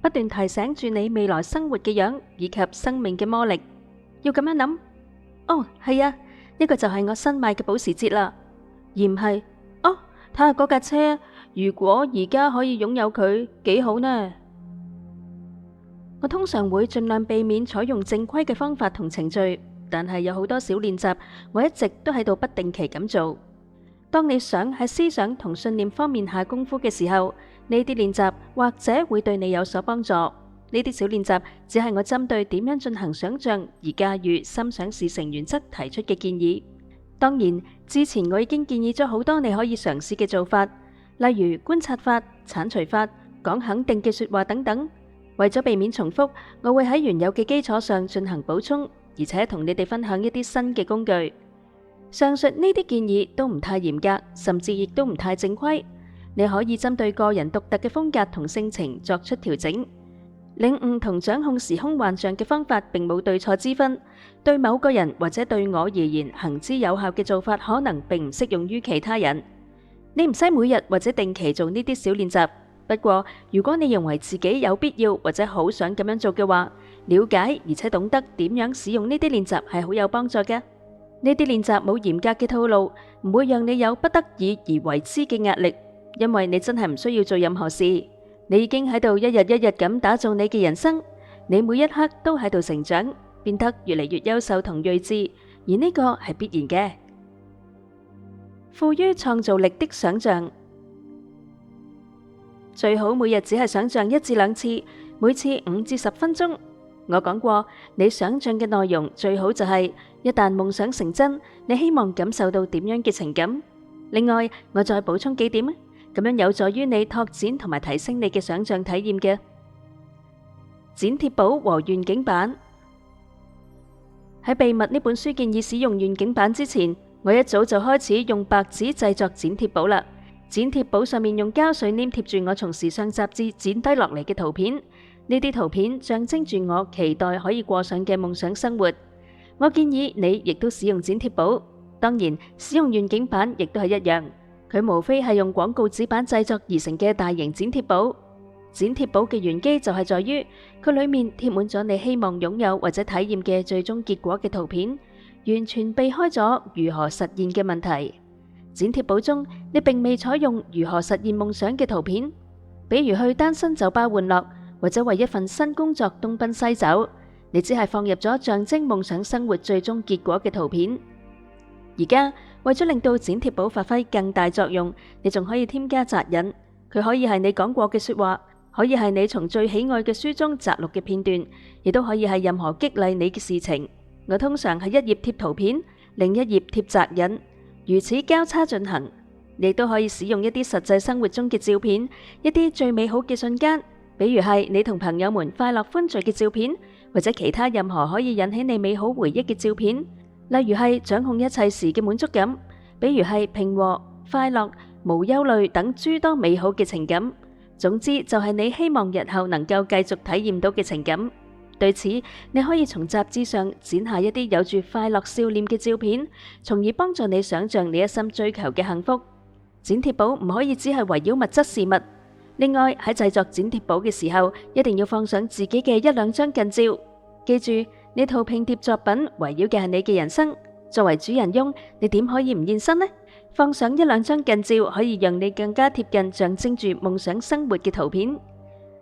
不斷提醒住你未來生活嘅樣以及生命嘅魔力。要咁樣諗，哦，係啊，呢個就係我新買嘅保時捷啦，而唔係，哦，睇下嗰架車，如果而家可以擁有佢，幾好呢？我通常會盡量避免採用正規嘅方法同程序，但係有好多小練習，我一直都喺度不定期咁做。當你想喺思想同信念方面下功夫嘅時候，呢啲練習或者會對你有所幫助。呢啲小練習只係我針對點樣進行想像而駕馭心想事成原則提出嘅建議。當然，之前我已經建議咗好多你可以嘗試嘅做法，例如觀察法、剷除法、講肯定嘅說話等等。為咗避免重複，我會喺原有嘅基礎上進行補充，而且同你哋分享一啲新嘅工具。上述呢啲建議都唔太嚴格，甚至亦都唔太正規。你可以針對個人獨特嘅風格同性情作出調整。領悟同掌控時空幻象嘅方法並冇對錯之分，對某個人或者對我而言行之有效嘅做法，可能並唔適用於其他人。你唔使每日或者定期做呢啲小練習。不過，如果你認為自己有必要或者好想咁樣做嘅話，了解而且懂得點樣使用呢啲練習係好有幫助嘅。呢啲練習冇嚴格嘅套路，唔會讓你有不得已而為之嘅壓力，因為你真係唔需要做任何事。你已經喺度一日一日咁打造你嘅人生，你每一刻都喺度成長，變得越嚟越優秀同睿智，而呢個係必然嘅。富於創造力的想象。最好每日只係想象1至2次，每次5至10分鐘。我講過，你想象嘅內容最好就係一旦夢想成真，你希望感受到點樣嘅情感。另外，我再補充幾點，咁樣有助於你拓展同埋提升你嘅想象體驗嘅。剪貼簿和願景板。喺秘密呢本書建議使用願景板之前，我一早就開始用白紙製作剪貼簿啦。剪貼簿上面用膠水黏貼住我從時尚雜誌剪低落嚟嘅圖片，呢啲圖片象徵住我期待可以過上嘅夢想生活。我建議你亦都使用剪貼簿，當然使用願景板亦都係一樣，佢無非係用廣告紙板製作而成嘅大型剪貼簿。剪貼簿嘅玄機就係在於佢裏面貼滿咗你希望擁有或者體驗嘅最終結果嘅圖片，完全避開咗如何實現嘅問題。剪貼簿中，你並未採用如何實現夢想嘅圖片，比如去單身酒吧玩樂，或者為一份新工作東奔西走。你只係放入咗象徵夢想生活最終結果嘅圖片。而家為咗令到剪貼簿發揮更大作用，你仲可以添加紮引，佢可以係你講過嘅說話，可以係你從最喜愛嘅書中摘錄嘅片段，亦都可以係任何激勵你嘅事情。我通常係一頁貼圖片，另一頁貼紮引。如此交叉進行，你都可以使用一啲實際生活中嘅照片，一啲最美好嘅瞬間，比如係你同朋友們快樂歡聚嘅照片，或者其他任何可以引起你美好回憶嘅照片，例如係掌控一切時嘅滿足感，比如係平和、快樂、無憂慮等諸多美好嘅情感。總之就係你希望日後能夠繼續體驗到嘅情感。對此，你可以從雜誌上剪下一啲有住快樂笑臉嘅照片，從而幫助你想象你一心追求嘅幸福。剪貼簿唔可以只係圍繞物質事物。另外，喺製作剪貼簿嘅時候，一定要放上自己嘅1、2張近照。記住，呢套拼貼作品圍繞嘅係你嘅人生。作為主人翁，你點可以唔現身呢？放上1、2張近照，可以讓你更加貼近象徵住夢想生活嘅圖片。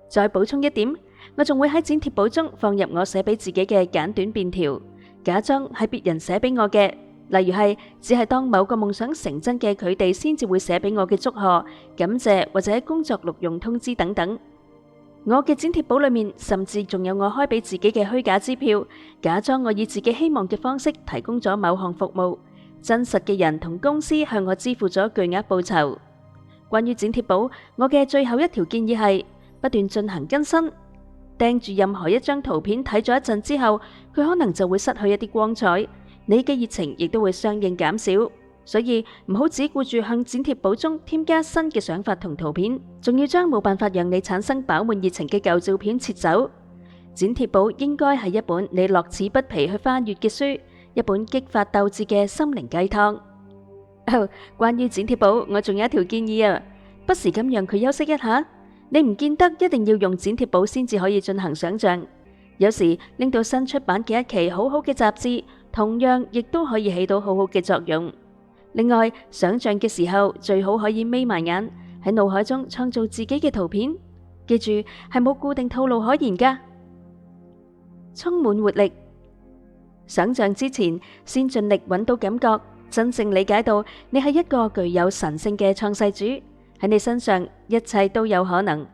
再補充一點，我仲會喺剪貼簿中放入我寫俾自己嘅簡短便條，假裝係別人寫俾我嘅，例如係只係當某個夢想成真嘅佢哋先至會寫俾我嘅祝賀、感謝或者工作錄用通知等等。我嘅剪貼簿裏面甚至仲有我開俾自己嘅虛假支票，假裝我以自己希望嘅方式提供咗某項服務，真實嘅人同公司向我支付咗巨額報酬。關於剪貼簿，我嘅最後一條建議係不斷進行更新。盯住任何一張圖片睇咗一陣之後，佢可能就會失去一啲光彩，你嘅熱情亦都會相應減少。所以唔好只顧住向剪貼簿中添加新嘅想法同圖片，仲要將冇辦法讓你產生飽滿熱情嘅舊照片撤走。剪貼簿應該係一本你樂此不疲去翻閱嘅書，一本激發鬥志嘅心靈雞湯。關於剪貼簿，我仲有一條建議啊，不時咁讓佢休息一下。你唔見得一定要用剪貼簿先至可以進行想象，有時拎到新出版嘅一期好好嘅雜誌，同樣亦都可以起到好好嘅作用。另外，想象嘅時候最好可以眯埋眼，喺腦海中創造自己嘅圖片。記住，係冇固定套路可言㗎。充滿活力，想象之前先盡力揾到感覺，真正理解到你係一個具有神性嘅創世主，喺你身上一切都有可能。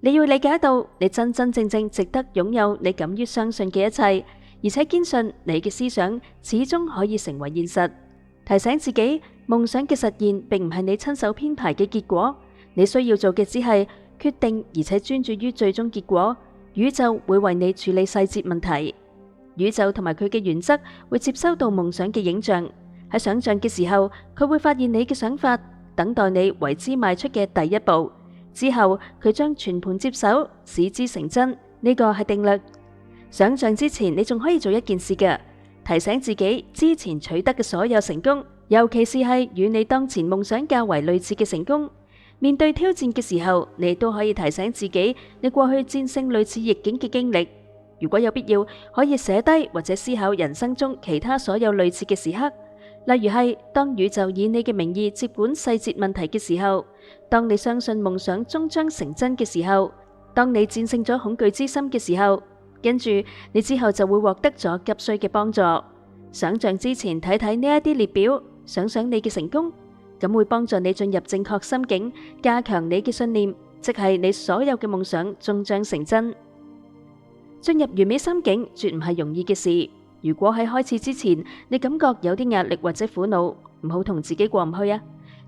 你要理解到你真真正正值得擁有你敢於相信嘅一切，而且堅信你嘅思想始終可以成為現實。提醒自己，夢想嘅實現並唔係你親手編排嘅結果，你需要做嘅只係決定，而且專注於最終結果。宇宙會為你處理細節問題，宇宙同埋佢嘅原則會接收到夢想嘅影像。喺想象嘅時候，佢會發現你嘅想法，等待你為之邁出嘅第一步。之後佢將全盤接手，使之成真。呢個係定律。想象之前，你仲可以做一件事嘅，提醒自己之前取得嘅所有成功，尤其是係與你當前夢想較為類似嘅成功。面對挑戰嘅時候，你都可以提醒自己你過去戰勝類似逆境嘅經歷。如果有必要，可以寫低或者思考人生中其他所有類似嘅時刻，例如係當宇宙以你嘅名義接管細節問題嘅時候，當你相信夢想終將成真嘅時候，當你戰勝咗恐懼之心嘅時候，跟住你之後就會獲得咗急需嘅幫助。想象之前睇睇呢一啲列表，想想你嘅成功。咁會幫助你進入正確心境，加強你嘅信念，即係你所有嘅夢想終將成真。進入完美心境絕唔係容易嘅事。如果喺開始之前，你感覺有啲壓力或者苦惱，唔好同自己過唔去啊！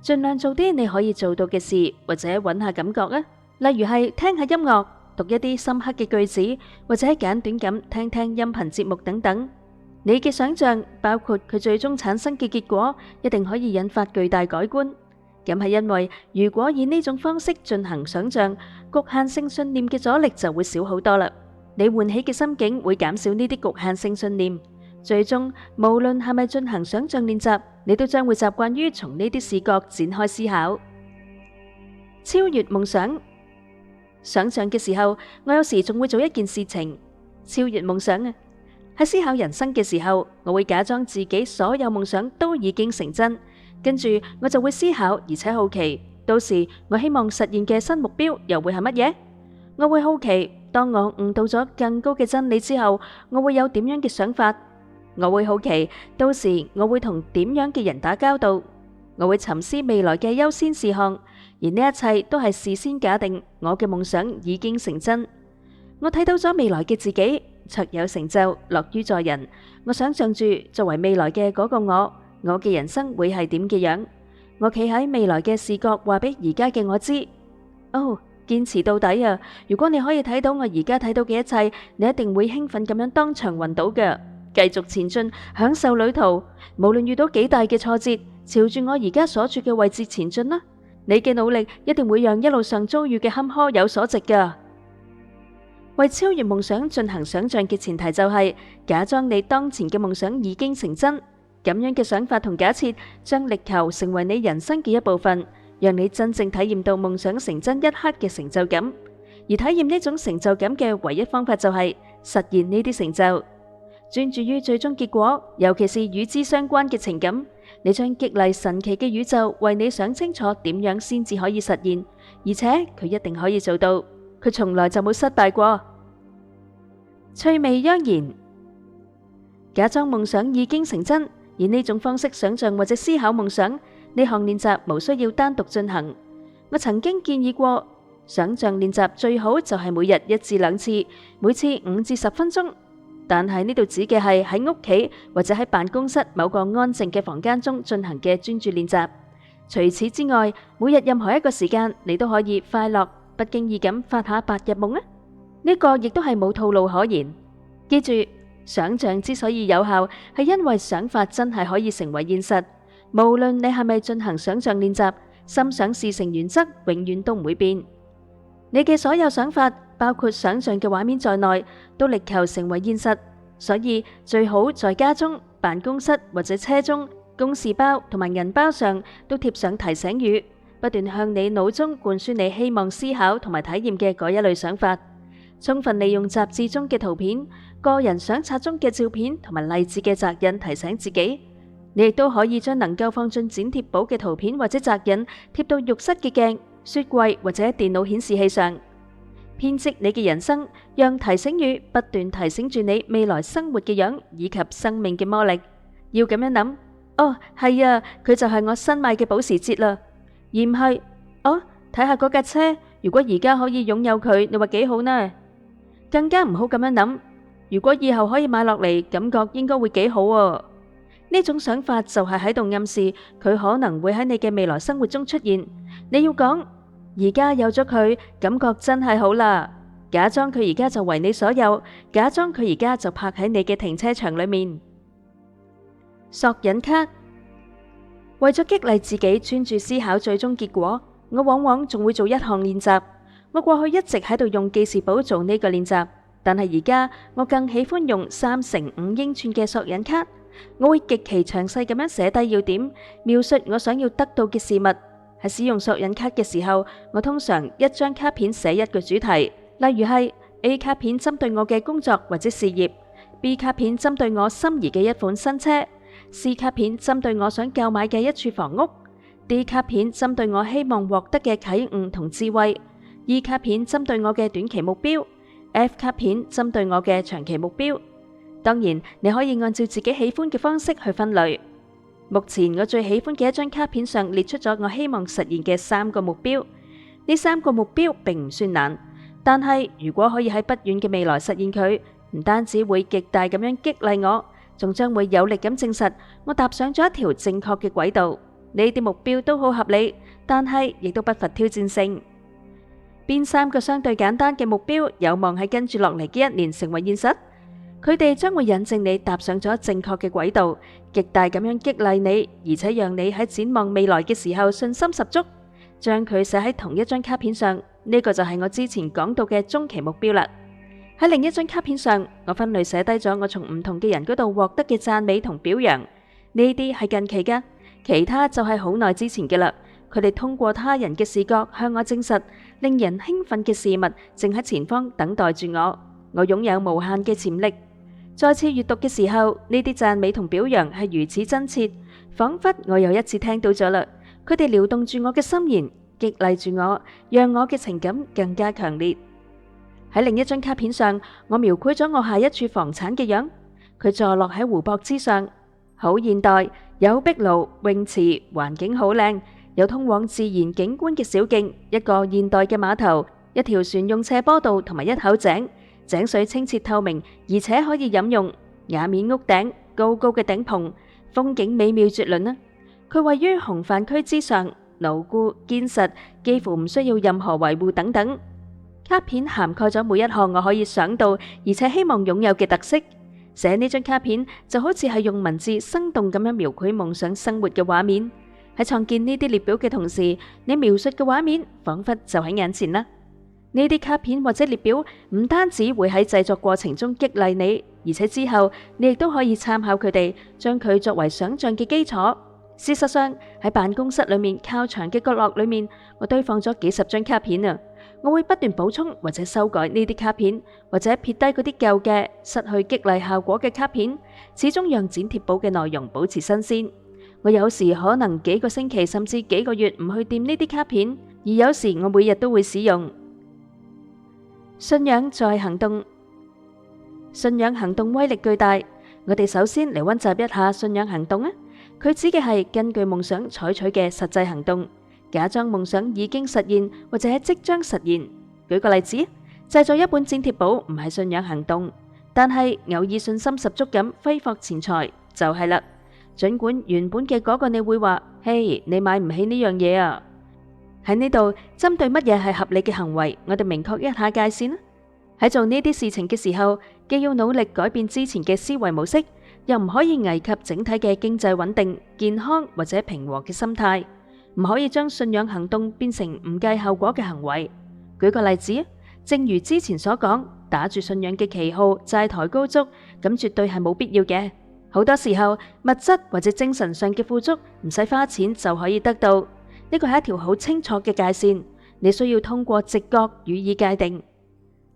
盡量做啲你可以做到嘅事，或者揾下感覺啊。例如係聽下音樂，讀一啲深刻嘅句子，或者簡短咁聽聽音頻節目等等。你嘅想象，包括佢最終產生嘅結果，一定可以引發巨大改觀。咁係因為如果以呢種方式進行想象，局限性信念嘅阻力就會少好多啦。你喚起嘅心境會減少呢啲局限性信念，最終無論係咪進行想象練習，你都將會習慣於從呢啲視角展開思考。超越夢想，想象嘅時候，我有時仲會做一件事情，超越夢想啊！喺思考人生嘅時候，我會假裝自己所有夢想都已經成真，跟住我就會思考，而且好奇，到時我希望實現嘅新目標又會係乜嘢？我會好奇，當我悟到咗更高嘅真理之後，我會有點樣嘅想法？我會好奇，到時我會同點樣嘅人打交道？我會沉思未來嘅優先事項，而呢一切都係事先假定，我嘅夢想已經成真。我睇到咗未來嘅自己，卓有成就，樂於助人。我想象住作為未來嘅嗰個我嘅人生會係點嘅樣？我企喺未來嘅視角，話俾而家嘅我知。哦，堅持到底啊！如果你可以睇到我而家睇到嘅一切，你一定會興奮咁樣當場暈倒嘅。繼續前進，享受旅途，無論遇到幾大嘅挫折，朝住我而家所處嘅位置前進啦。你嘅努力一定會讓一路上遭遇嘅坎坷有所值噶。為超越夢想進行想象嘅前提就係假裝你當前嘅夢想已經成真，咁樣嘅想法同假設將力求成為你人生嘅一部分，讓你真正體驗到夢想成真一刻嘅成就感。而體驗呢種成就感嘅唯一方法就係實現呢啲成就。專注於最終結果，尤其是與之相關嘅情感，你將激勵神奇嘅宇宙為你想清楚點樣先至可以實現，而且佢一定可以做到。佢從來就冇失敗過。趣味盎然，假裝夢想已經成真，以呢種方式想象或者思考夢想，呢項練習無需要單獨進行。我曾經建議過，想象練習最好就係每日1至2次，每次5至10分鐘。但係呢度指嘅係喺屋企或者喺辦公室某個安靜嘅房間中進行嘅專注練習。除此之外，每日任何一個時間，你都可以快樂不經意咁發下白日夢啊！呢個亦都係冇套路可言。記住，想象之所以有效，係因為想法真係可以成為現實。無論你係咪進行想象練習，心想事成原則永遠都唔會變。你嘅所有想法，包括想象嘅畫面在內，都力求成為現實。所以最好在家中、辦公室或者車中、公事包同埋銀包上都貼上提醒語，不不斷向你腦中灌輸你希望思考同埋體驗嘅嗰一類想法。充分利用雜誌中嘅圖片、個人相冊中嘅照片同埋勵志嘅扎印提醒自己。你亦都可以將能夠放進剪貼簿嘅圖片或者扎印貼到浴室嘅鏡、雪櫃或者電腦顯示器上，編織你嘅人生，讓提醒語不斷提醒住你未來生活嘅樣以及生命嘅魔力。要咁樣諗，哦，係啊，佢就係我新買嘅保時捷啦，而唔係，哦，睇下嗰架車，如果而家可以擁有佢，你話幾好呢？更加唔好咁樣諗，如果以後可以買落嚟，感覺應該會幾好喎。呢種想法就係喺度暗示佢可能會喺你嘅未來生活中出現。你要講，而家有咗佢，感覺真係好啦。假裝佢而家就為你所有，假裝佢而家就泊喺你嘅停車場裏面。索引卡，為咗激勵自己專注思考最終結果，我往往仲會做一項練習。我過去一直喺度用記事簿做呢個練習，但係而家我更喜歡用3x5英寸嘅索引卡。我會極其詳細咁樣寫低要點，描述我想要得到嘅事物。喺使用索引卡嘅時候，我通常一張卡片寫一個主題，例如係 A 卡片針對我嘅工作或者事業，B 卡片針對我心儀嘅一款新車，C 卡片針對我想購買嘅一處房屋，D 卡片針對我希望獲得嘅啟悟同智慧，E 卡片針對我嘅短期目標，F 卡片針對我嘅長期目標。當然，你可以按照自己喜歡嘅方式去分類。目前我最喜歡嘅一張卡片上列出咗我希望實現嘅3個目標。呢3個目標並唔算難，但係如果可以喺不遠嘅未來實現佢，唔單止會極大咁樣激勵我，仲將會有力咁證實我踏上咗一條正確嘅軌道。呢啲目標都好合理，但係亦都不乏挑戰性。邊3個相對簡單嘅目標有望喺跟住落嚟嘅1年成為現實？佢哋將會引證你踏上咗正確嘅軌道，極大咁樣激勵你，而且讓你喺展望未來嘅時候信心十足。將佢寫喺同一張卡片上，呢個就係我之前講到嘅中期目標啦。喺另一張卡片上，我分類寫低咗我從唔同嘅人嗰度獲得嘅讚美同表揚。呢啲係近期㗎，其他就係好耐之前嘅啦。佢哋通過他人嘅視覺向我證實，令人興奮嘅事物正喺前方等待住我。我擁有無限嘅潛力。再次閱讀嘅時候，呢啲讚美同表揚係如此真切，仿佛我又一次聽到咗啦。佢哋撩動住我嘅心弦，激勵住我，讓我嘅情感更加強烈。喺另一張卡片上，我描繪咗我下一處房產嘅樣。佢坐落喺湖泊之上，好現代，有壁爐、泳池，環境好靚，有通往自然景觀嘅小徑，一個現代嘅碼頭，一條船用斜坡道同埋一口井。井水清澈透明，而且可以飲用。瓦面屋頂，高高嘅頂棚，風景美妙絕倫啊！佢位於紅泛區之上，牢固堅實，幾乎唔需要任何維護等等。卡片涵蓋咗每一項我可以想到而且希望擁有嘅特色。寫呢張卡片就好似係用文字生動咁樣描繪夢想生活嘅畫面。喺創建呢啲列表嘅同時，你描述嘅畫面仿佛就喺眼前啦。呢啲卡片或者列表唔單止會喺製作過程中激勵你，而且之後你亦都可以參考佢哋，將佢作為想象嘅基礎。事實上，喺辦公室裏面靠牆嘅角落裏面，我堆放咗幾十張卡片啊！我會不斷補充或者修改呢啲卡片，或者撇低嗰啲舊嘅失去激勵效果嘅卡片，始終讓剪貼簿嘅內容保持新鮮。我有時可能幾個星期甚至幾個月唔去掂呢啲卡片，而有時我每日都會使用。信仰在行動，信仰行動威力巨大。我哋首先嚟溫習一下信仰行動啊。佢指嘅係根據夢想採取嘅實際行動，假裝夢想已經實現或者即將實現。舉個例子，製作一本剪貼簿唔係信仰行動，但係偶爾信心十足咁揮霍錢財就係啦。盡管原本嘅嗰個你會話，嘿，你買唔起呢樣嘢啊。喺呢度，針對乜嘢係合理嘅行為，我哋明確一下界線啦。喺做呢啲事情嘅時候，既要努力改變之前嘅思維模式，又唔可以危及整體嘅經濟穩定、健康或者平和嘅心態。唔可以將信仰行動變成唔計後果嘅行為。舉個例子，正如之前所講，打住信仰嘅旗號債台高築，咁絕對係冇必要嘅。好多時候，物質或者精神上嘅富足唔使花錢就可以得到。呢個係一條好清楚嘅界線，你需要通過直覺予以界定。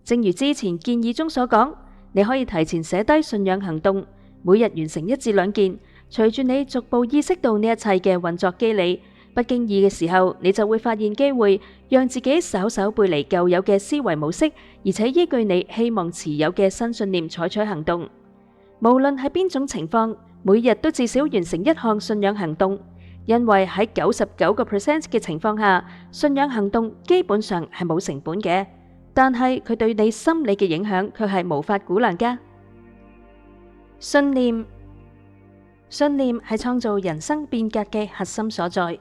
正如之前建議中所講，你可以提前寫低信仰行動，每日完成1至2件。隨住你逐步意識到呢一切嘅運作機理，不經意嘅時候，你就會發現機會，讓自己稍稍背離舊有嘅思維模式，而且依據你希望持有嘅新信念採取行動。無論係邊種情況，每日都至少完成1項信仰行動，因為喺99% 嘅情況下，信仰行動基本上係冇成本嘅，但係佢對你心理嘅影響卻係無法估量㗎。信念係創造人生變革嘅核心所在，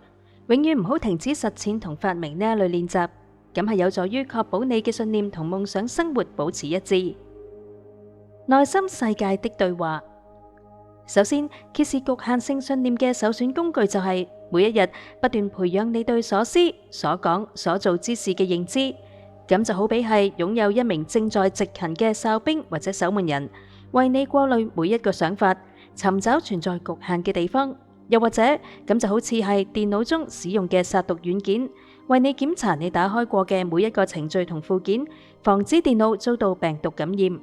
永遠唔好停止實踐同發明呢一類練習，咁係有助於確保你嘅信念同夢想生活保持一致。內心世界的對話。首先，揭示局限性信念嘅首選工具就係每一日不斷培養你對所思、所講、所做之事嘅認知，咁就好比係擁有一名正在執勤嘅哨兵或者守門人，為你過濾每一個想法，尋找存在局限嘅地方，又或者咁就好似係電腦中使用嘅殺毒軟件，為你檢查你打開過嘅每一個程序同附件，防止電腦遭到病毒感染。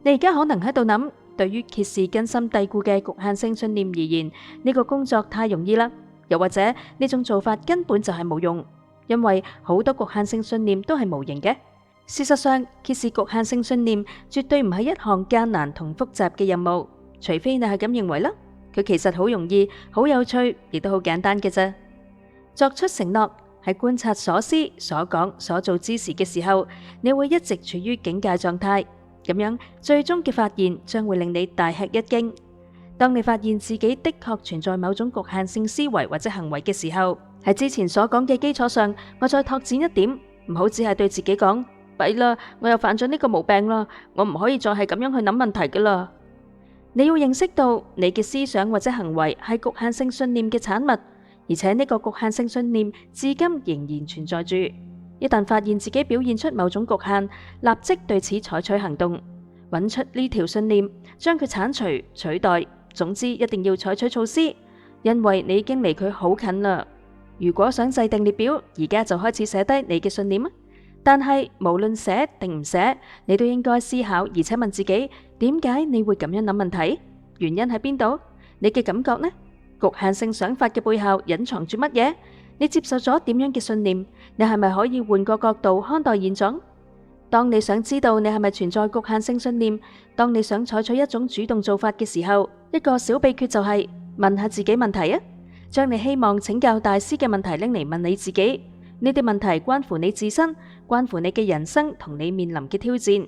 你而家可能喺度諗，對於揭示根深蒂固嘅局限性信念而言，呢個工作太容易啦，又或者呢種做法根本就係冇用，因為好多局限性信念都係無形嘅。事實上，揭示局限性信念絕對唔係一項艱難同複雜嘅任務，除非你係咁認為啦。佢其實好容易、好有趣，亦都好簡單嘅啫。作出承諾，喺觀察所思、所講、所做之時嘅時候，你會一直處於警戒狀態。咁樣最終嘅發現將會令你大吃一驚。當你發現自己的確存在某種局限性思維或者行為嘅時候，喺之前所講嘅基礎上，我再拓展一點，唔好只係對自己講，弊啦，我又犯咗呢個毛病啦，我唔可以再係咁樣去諗問題噶啦。你要認識到你嘅思想或者行為係局限性信念嘅產物，而且呢個局限性信念至今仍然存在住。一旦發現自己表現出某種局限，立即對此採取行動，揾出呢條信念，將佢剷除、取代。總之，一定要採取措施，因為你已經離佢好近啦。如果想制定列表，而家就開始寫低你嘅信念啊！但係無論寫定唔寫，你都應該思考，而且問自己，點解你會咁樣諗問題？原因喺邊度？你嘅感覺呢？局限性想法嘅背後隱藏住乜嘢？你接受咗點樣嘅信念？你係咪可以換個角度看待現狀？當你想知道你係咪存在局限性信念，當你想採取一種主動做法嘅時候，一個小秘訣就係問下自己問題啊！將你希望請教大師嘅問題拎嚟問你自己。呢啲問題關乎你自身，關乎你嘅人生同你面臨嘅挑戰。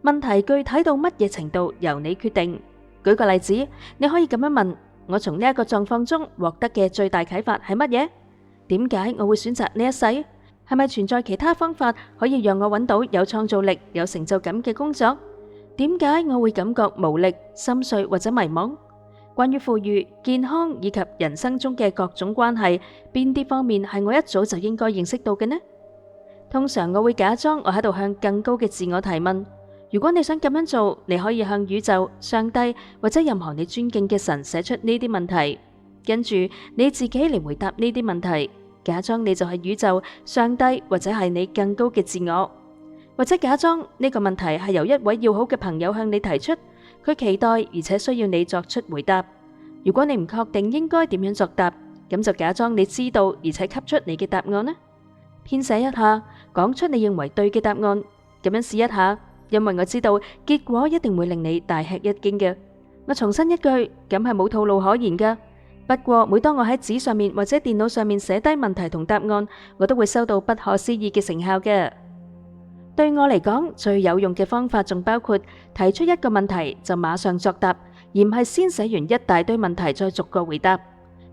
問題具體到乜嘢程度由你決定。舉個例子，你可以咁樣問：我從呢一個狀況中獲得嘅最大啟發係乜嘢？點解我會選擇呢一世？係咪存在其他方法可以讓我揾到有創造力、有成就感嘅工作？點解我會感覺無力、心碎或者迷茫？關於富裕、健康以及人生中嘅各種關係，邊啲方面係我一早就應該認識到嘅呢？通常我會假裝我喺度向更高嘅自我提問。如果你想咁樣做，你可以向宇宙、上帝或者任何你尊敬嘅神寫出呢啲問題，跟住你自己嚟回答呢啲問題。假裝你就係宇宙、上帝或者係你更高嘅自我，或者假裝呢個問題係由一位要好嘅朋友向你提出，佢期待而且需要你作出回答。如果你唔確定應該點樣作答，咁就假裝你知道而且給出你嘅答案呢？編寫一下，講出你認為對嘅答案，咁樣試一下，因為我知道結果一定會令你大吃一驚嘅。我重申一句，咁係冇套路可言噶。不過每當我喺紙上面或者電腦上面寫低問題同答案，我都會收到不可思議嘅成效嘅。對我嚟講，最有用嘅方法仲包括提出一個問題就馬上作答，而唔係先寫完一大堆問題再逐個回答。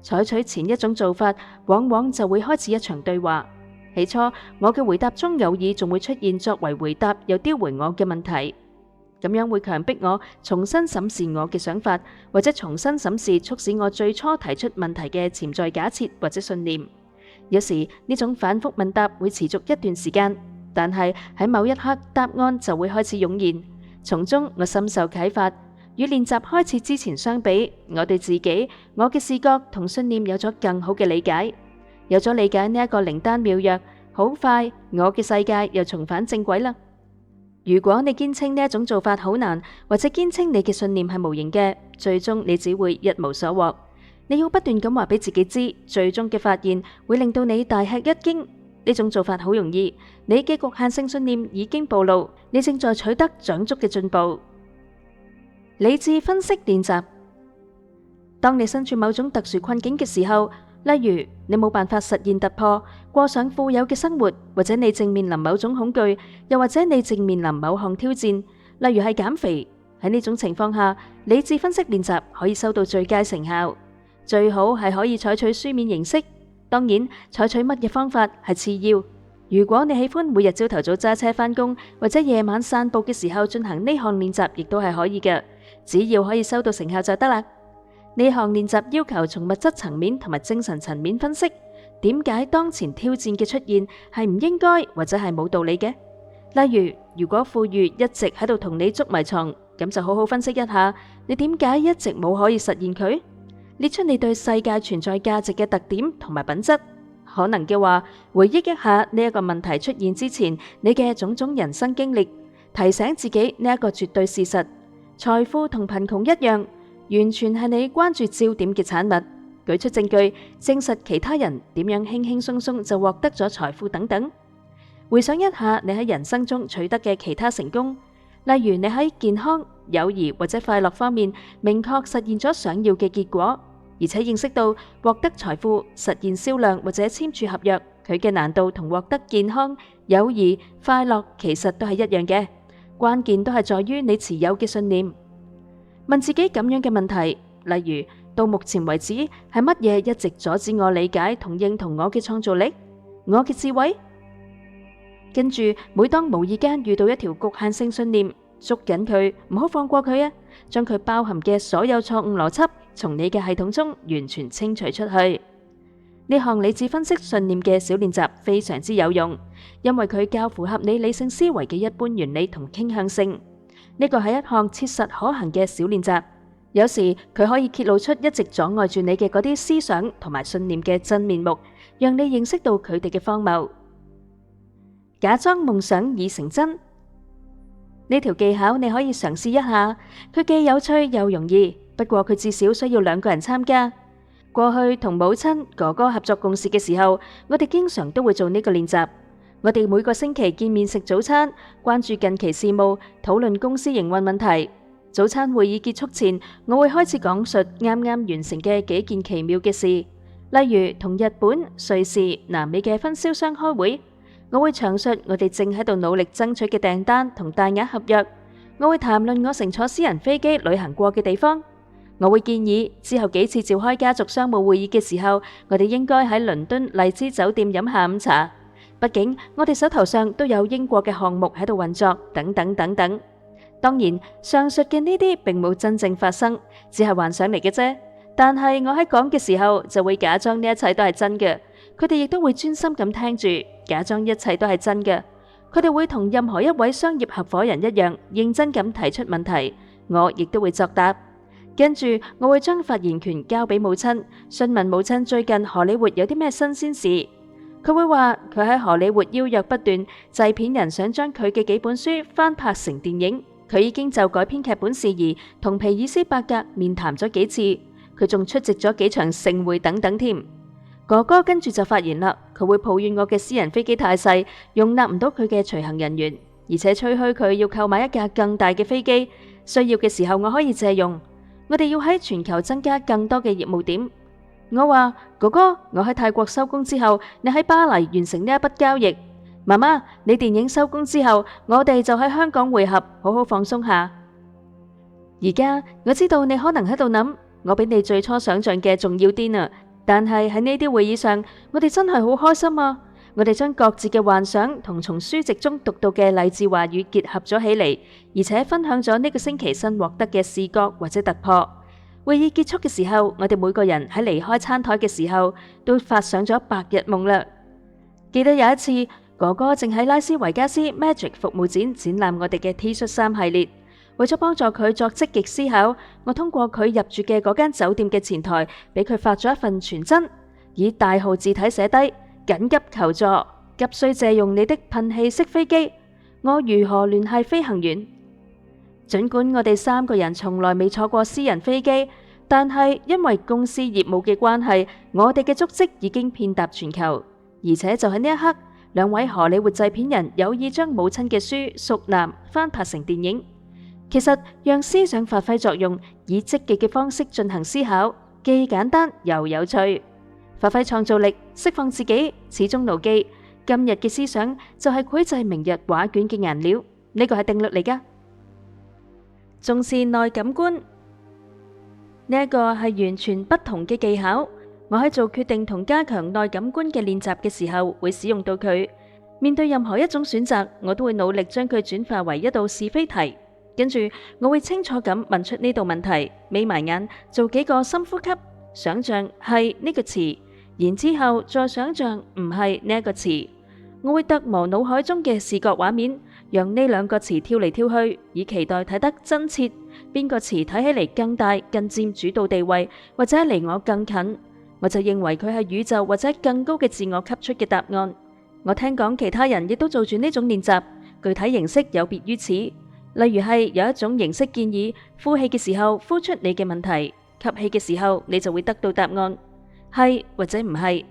採取前一種做法，往往就會開始一場對話。起初，我嘅回答中偶爾仲會出現作為回答又丟回我嘅問題。咁樣會強迫我重新審視我嘅想法，或者重新審視促使我最初提出問題嘅潛在假設或者信念。有時呢種反覆問答會持續一段時間，但係喺某一刻答案就會開始湧現，從中我深受啟發。與練習開始之前相比，我對自己、我嘅視覺同信念有咗更好嘅理解。有咗理解呢一個靈丹妙藥，好快我嘅世界又重返正軌啦。如果你堅稱呢一種做法好難，或者堅稱你嘅信念係無形嘅，最終你只會一無所獲。你要不斷咁話俾自己知，最終嘅發現會令到你大吃一驚。呢種做法好容易，你嘅局限性信念已經暴露，你正在取得長足嘅進步。理智分析練習。當你身處某種特殊困境嘅時候，例如你冇辦法實現突破，過上富有嘅生活，或者你正面臨某種恐懼，又或者你正面臨某項挑戰，例如係減肥。喺呢種情況下，理智分析練習可以收到最佳成效。最好係可以採取書面形式，當然採取乜嘢方法係次要。如果你喜歡每日朝頭早揸車返工，或者夜晚散步嘅時候進行呢項練習，亦都係可以嘅，只要可以收到成效就得啦。呢項練習要求從物質層面同埋精神層面分析，點解當前挑戰嘅出現係唔應該或者係冇道理嘅。例如，如果富裕一直喺度同你捉迷藏，咁就好好分析一下，你點解一直冇可以實現佢？列出你對世界存在價值嘅特點同埋品質。可能嘅話，回憶一下呢一個問題出現之前你嘅種種人生經歷，提醒自己呢一個絕對事實：財富同貧窮一樣，完全係你關注焦點嘅產物。舉出證據證實其他人點樣輕輕鬆鬆就獲得咗財富等等。回想一下你喺人生中取得嘅其他成功，例如你喺健康、友誼或者快樂方面明確實現咗想要嘅結果，而且認識到獲得財富、實現銷量或者簽署合約，佢嘅難度同獲得健康、友誼、快樂其實都係一樣嘅。關鍵都係在於你持有嘅信念。問自己咁樣嘅問題，例如到目前為止係乜嘢一直阻止我理解同認同我嘅創造力、我嘅智慧？跟住每當無意間遇到一條局限性信念，捉緊佢，唔好放過佢啊！將佢包含嘅所有錯誤邏輯從你嘅系統中完全清除出去。呢項理智分析信念嘅小練習非常之有用，因為佢較符合你理性思維嘅一般原理同傾向性。呢個係一項切實可行嘅小練習，有時佢可以揭露出一直阻礙住你嘅嗰啲思想同埋信念嘅真面目，讓你認識到佢哋嘅荒謬。假裝夢想已成真，呢條技巧你可以嘗試一下，佢既有趣又容易，不過佢至少需要2個人參加。過去同母親、哥哥合作共事嘅時候，我哋經常都會做呢個練習。我哋每個星期見面食早餐，關注近期事務，討論公司營運問題。早餐會議結束前，我會開始講述啱啱完成嘅幾件奇妙嘅事，例如同日本、瑞士、南美嘅分銷商開會。我會詳述我哋正喺度努力爭取嘅訂單同大額合約。我會談論我乘坐私人飛機旅行過嘅地方。我會建議之後幾次召開家族商務會議嘅時候，我哋應該喺倫敦麗茲酒店飲下午茶。畢竟我哋手頭上都有英國嘅項目喺度運作，等等等等。當然，上述嘅呢啲並冇真正發生，只係幻想嚟嘅啫。但係我喺講嘅時候就會假裝呢一切都係真嘅，佢哋亦都會專心咁聽住，假裝一切都係真嘅。佢哋會同任何一位商業合夥人一樣認真咁提出問題，我亦都會作答。跟住我會將發言權交俾母親，詢問母親最近荷里活有啲咩新鮮事。佢會話佢喺荷里活邀約不斷，製片人想將佢嘅幾本書翻拍成電影。佢已經就改編劇本事宜同皮爾斯伯格面談咗幾次，佢仲出席咗幾場盛會等等添。哥哥跟住就發言啦，佢會抱怨我嘅私人飛機太細，容納唔到佢嘅隨行人員，而且吹噓佢要購買一架更大嘅飛機，需要嘅時候我可以借用。我哋要喺全球增加更多嘅業務點。我話哥哥，我喺泰國收工之後，你喺巴黎完成呢一筆交易。媽媽，你電影收工之後，我哋就喺香港會合，好好放鬆下。而家我知道你可能喺度諗，我比你最初想象嘅仲要癲啊！但係喺呢啲會議上，我哋真係好開心啊！我哋將各自嘅幻想同從書籍中讀到嘅勵志話語結合咗起嚟，而且分享咗呢個星期新獲得嘅視覺或者突破。會議結束嘅時候，我哋每個人喺離開餐台嘅時候都發上咗白日夢啦。記得有一次，哥哥正喺拉斯維加斯 Magic 服務展展覽我哋嘅 T 恤衫系列。為咗幫助佢作積極思考，我通過佢入住嘅嗰間酒店嘅前台，俾佢發咗一份傳真。以大號字體寫低緊急求助，急需借用你的噴氣式飛機，我如何聯繫飛行員？儘管我哋3個人從來未坐過私人飛機，但係因為公司業務嘅關係，我哋嘅足跡已經遍踏全球。而且就喺呢一刻，2位荷里活製片人有意將母親嘅書《淑男》翻拍成電影。其實讓思想發揮作用，以積極嘅方式進行思考，既簡單又有趣。發揮創造力，釋放自己，始終牢記今日嘅思想就係繪製明日畫卷嘅顏料，呢個係定律嚟㗎。重視內感官，呢一個係完全不同嘅技巧。我喺做決定同加強內感官嘅練習嘅時候，會使用到佢。面對任何一種選擇，我都會努力將佢轉化為一道是非題。跟住我會清楚咁問出呢道問題，眯埋眼做幾個深呼吸，想象係呢個詞，然之後再想象唔係呢一個詞。我會特磨腦海中嘅視覺畫面，讓呢2個詞跳嚟跳去，以期待睇得真切。邊個詞睇起嚟更大、更佔主導地位，或者離我更近，我就認為佢係宇宙或者更高嘅自我給出嘅答案。我聽講其他人亦都做住呢種練習，具體形式有別於此。例如係有一種形式建議，呼氣嘅時候呼出你嘅問題，吸氣嘅時候你就會得到答案，係或者唔係。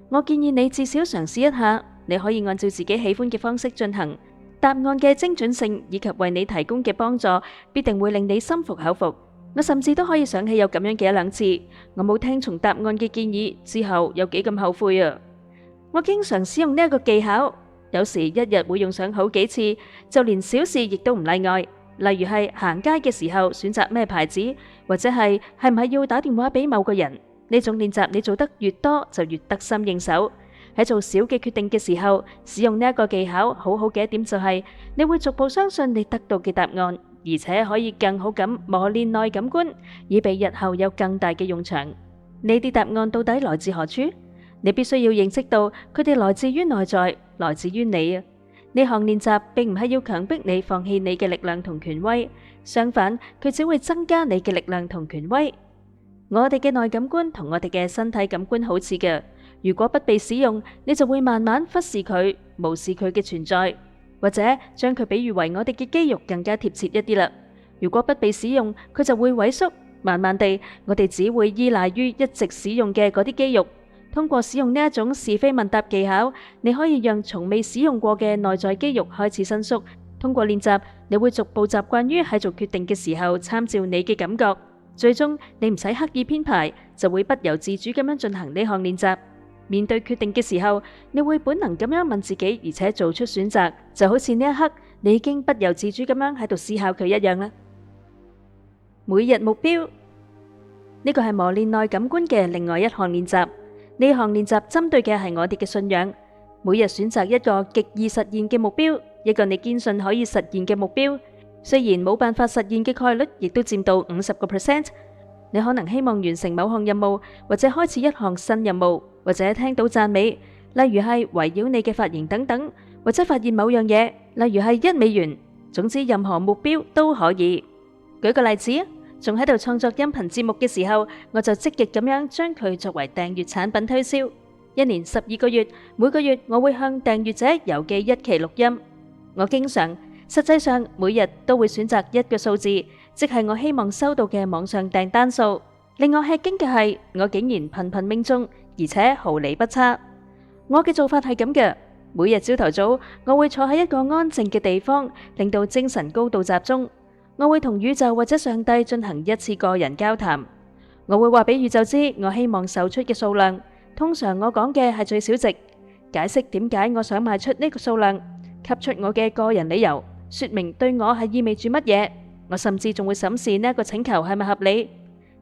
我建議你至少嘗試一下，你可以按照自己喜歡嘅方式進行。答案嘅精準性以及為你提供嘅幫助，必定會令你心服口服。我甚至都可以想起有咁樣嘅1-2次，我冇聽從答案嘅建議之後，有幾咁後悔啊！我經常使用呢一個技巧，有時一日會用上好幾次，就連小事亦都唔例外。例如係行街嘅時候選擇咩牌子，或者係唔係要打電話俾某個人。呢種練習你做得越多，就越得心應手。喺做小嘅決定嘅時候，使用呢一個技巧，好好嘅一點就係，你會逐步相信你得到嘅答案，而且可以更好咁磨練內感官，以備日後有更大嘅用場。呢啲答案到底來自何處？你必須要認識到，佢哋來自於內在，來自於你啊！呢項練習並唔係要強迫你放棄你嘅力量同權威，相反，佢只會增加你嘅力量同權威。我哋嘅內感官同我哋嘅身體感官好似嘅。如果不被使用，你就會慢慢忽視佢，無視佢嘅存在，或者將佢比喻為我哋嘅肌肉更加貼切一啲啦。如果不被使用，佢就會萎縮，慢慢地，我哋只會依賴於一直使用嘅嗰啲肌肉。通過使用呢一種是非問答技巧，你可以讓從未使用過嘅內在肌肉開始伸縮。通過練習，你會逐步習慣於喺做決定嘅時候參照你嘅感覺，最終你唔使刻意編排，就會不由自主咁樣進行呢項練習。面對決定嘅時候，你會本能咁樣問自己，而且做出選擇，就好似呢一刻你已經不由自主咁樣喺度思考佢一樣啦。每日目標，呢個係磨練內感官嘅另外一項練習。呢項練習針對嘅係我哋嘅信仰。每日選擇一個極易實現嘅目標，一個你堅信可以實現嘅目標，雖然冇辦法實現嘅概率亦都佔到50%。你可能希望完成某項任務，或者開始一項新任務，或者聽到讚美，例如係圍繞你嘅髮型等等，或者發現某樣嘢，例如係$1。總之，任何目標都可以。舉個例子啊，仲喺度創作音頻節目嘅時候，我就積極咁樣將佢作為訂閱產品推銷。1年12個月，每個月我會向訂閱者郵寄1期錄音。我經常，實際上每日都會選擇一個數字，即係我希望收到嘅網上訂單數。令我吃驚嘅係，我竟然頻頻命中，而且毫厘不差。我嘅做法係咁嘅，每日朝頭早，我會坐喺一個安靜嘅地方，令到精神高度集中。我會同宇宙或者上帝進行一次個人交談。我會話俾宇宙知我希望售出嘅數量，通常我講嘅係最少值，解釋點解我想賣出呢個數量，給出我嘅個人理由，說明對我係意味住乜嘢。我甚至仲會審視呢一個請求係咪合理。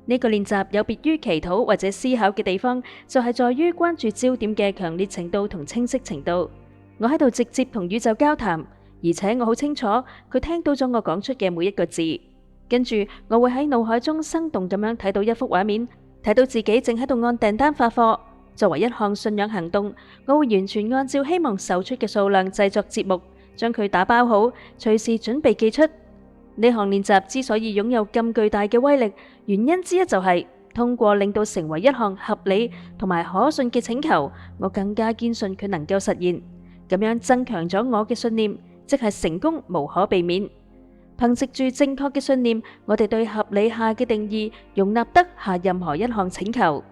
呢個練習有別於祈禱或者思考嘅地方，就係在於關注焦點嘅強烈程度同清晰程度。我喺度直接同宇宙交談，而且我好清楚佢聽到咗我講出嘅每一個字。跟住我會喺腦海中生動咁樣睇到一幅畫面，睇到自己正喺度按訂單發貨。作為一項信仰行動，我會完全按照希望售出嘅數量製作節目，將佢打包好，隨時準備寄出。呢項練習之所以擁有咁巨大嘅威力，原因之一就係通過令到成為一項合理同埋可信嘅請求，我更加堅信佢能夠實現，咁樣增強咗我嘅信念，即係成功無可避免。憑藉住正確嘅信念，我哋對合理下嘅定義容納得下任何一項請求。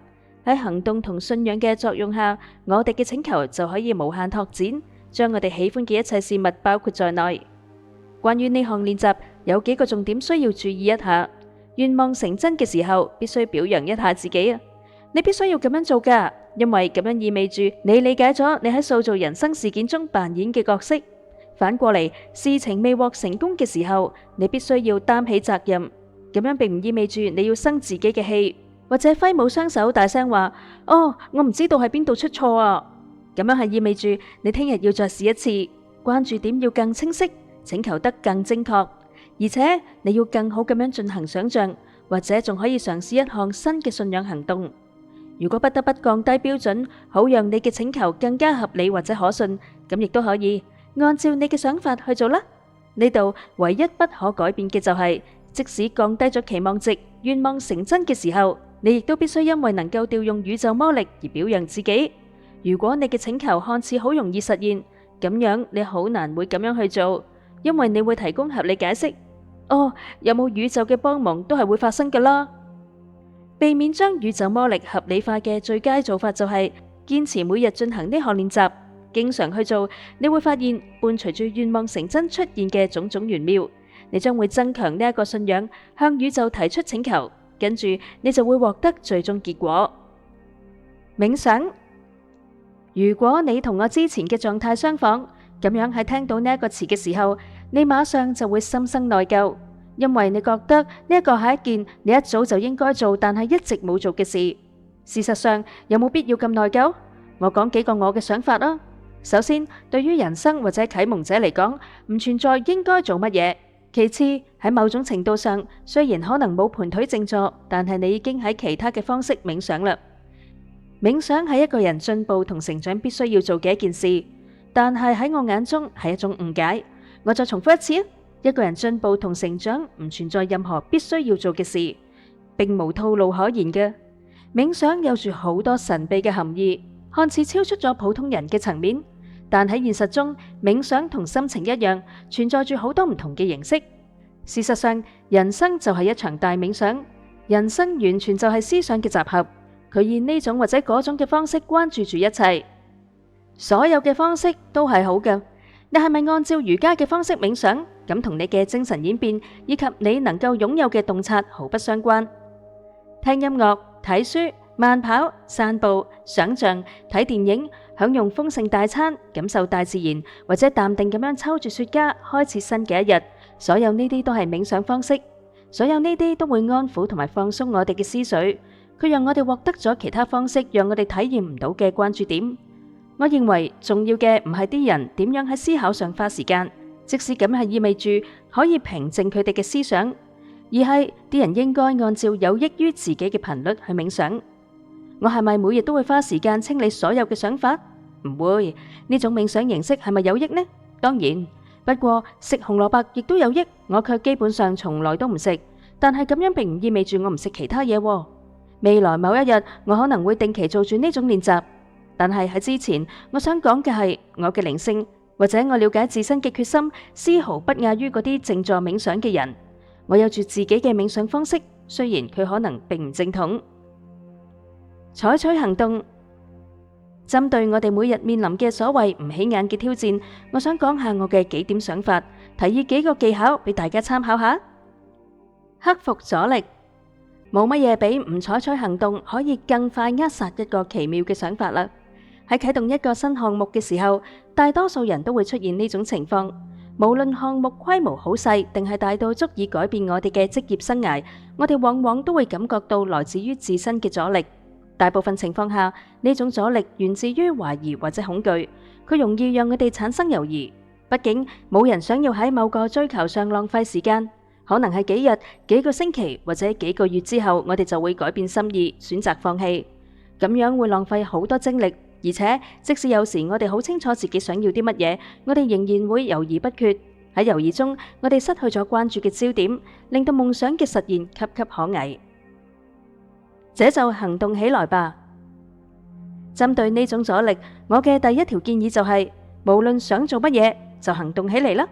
喺行動同信仰嘅作用下，我哋嘅請求就可以無限拓展，將我哋喜歡嘅一切事物包括在內。關於呢項練習，有幾個重點需要注意一下。願望成真嘅時候，必須表揚一下自己啊！你必須要咁樣做㗎，因為咁樣意味住你理解咗你喺塑造人生事件中扮演嘅角色。反過嚟，事情未獲成功嘅時候，你必須要擔起責任。咁樣並唔意味住你要生自己嘅氣，或者揮舞雙手大聲話：哦，我唔知道喺邊度出錯啊！咁樣係意味住你聽日要再試一次，關注點要更清晰，請求得更精確，而且你要更好咁樣進行想象，或者仲可以嘗試一項新嘅信仰行動。如果不得不降低標準，好讓你嘅請求更加合理或者可信，咁亦都可以按照你嘅想法去做啦。呢度唯一不可改變嘅就係，即使降低咗期望值，願望成真嘅時候，你亦都必須因為能夠調用宇宙魔力而表揚自己。如果你嘅請求看似好容易實現，咁樣你好難會咁樣去做，因為你會提供合理解釋。哦，有冇宇宙嘅幫忙都係會發生㗎啦。避免將宇宙魔力合理化嘅最佳做法就係堅持每日進行呢項練習，經常去做，你會發現伴隨住願望成真出現嘅種種玄妙，你將會增強呢一個信仰，向宇宙提出請求，跟住你就會獲得最終結果。冥想，如果你同我之前嘅狀態相仿，咁樣喺聽到呢一個詞嘅時候，你馬上就會心生內疚，因為你覺得呢一個係一件你一早就應該做，但係一直冇做嘅事。事實上，有冇必要咁內疚？我講幾個我嘅想法啦。首先，對於人生或者啟蒙者嚟講，唔存在應該做乜嘢。其次，喺某種程度上，雖然可能冇盤腿靜坐，但係你已經喺其他嘅方式冥想啦。冥想係一個人進步同成長必須要做嘅一件事，但係喺我眼中係一種誤解。我再重複一次，一個人進步同成長唔存在任何必須要做嘅事，並無套路可言嘅。冥想有住好多神秘嘅含義，看似超出咗普通人嘅層面，但喺現實中，冥想同心情一樣，存在住好多唔同嘅形式。事實上，人生就係一場大冥想，人生完全就係思想嘅集合。佢以呢種或者嗰種嘅方式關注住一切，所有嘅方式都係好嘅。你係咪按照瑜伽嘅方式冥想？咁同你嘅精神演變以及你能夠擁有嘅洞察毫不相關。聽音樂、睇書、慢跑、散步、想象、睇電影、享用豐盛大餐、感受大自然，或者淡定咁樣抽住雪茄，開始新嘅一日。所有呢啲都係冥想方式，所有呢啲都會安撫同埋放鬆我哋嘅思緒。佢讓我哋獲得咗其他方式，讓我哋體驗唔到嘅關注點。我認為重要嘅唔係啲人點樣喺思考上花時間，即使咁係意味住可以平靜佢哋嘅思想，而係啲人應該按照有益於自己嘅頻率去冥想。我係咪每日都會花時間清理所有嘅想法？唔會。呢種冥想形式係咪有益呢？當然。不過食紅蘿蔔亦都有益，我卻基本上從來都唔食。但係咁樣並唔意味住我唔食其他嘢喎。未來某一日我可能會定期做住呢種練習，但係喺之前，我想講嘅係我嘅靈性或者我了解自身嘅決心，絲毫不亞於嗰啲靜坐冥想嘅人。我有住自己嘅冥想方式，雖然佢可能並唔正統。採取行動。針對我哋每日面臨嘅所謂唔起眼嘅挑戰，我想講下我嘅幾點想法，提議幾個技巧俾大家參考下。克服阻力，冇乜嘢比唔採取行動可以更快扼殺一個奇妙嘅想法啦。喺啟動一個新項目嘅時候，大多數人都會出現呢種情況，無論項目規模好細定係大到足以改變我哋嘅職業生涯，我哋往往都會感覺到來自於自身嘅阻力。大部分情況下，呢種阻力源自於懷疑或者恐懼，佢容易讓我哋產生猶豫。畢竟冇人想要喺某個追求上浪費時間，可能係幾日、幾個星期或者幾個月之後，我哋就會改變心意，選擇放棄。咁樣會浪費好多精力，而且即使有時我哋好清楚自己想要啲乜嘢，我哋仍然會猶豫不決。喺猶豫中，我哋失去咗關注嘅焦點，令到夢想嘅實現岌岌可危。這就行動起來吧。針對呢種阻力，我嘅第一條建議就係，無論想做乜嘢，就行動起嚟啦。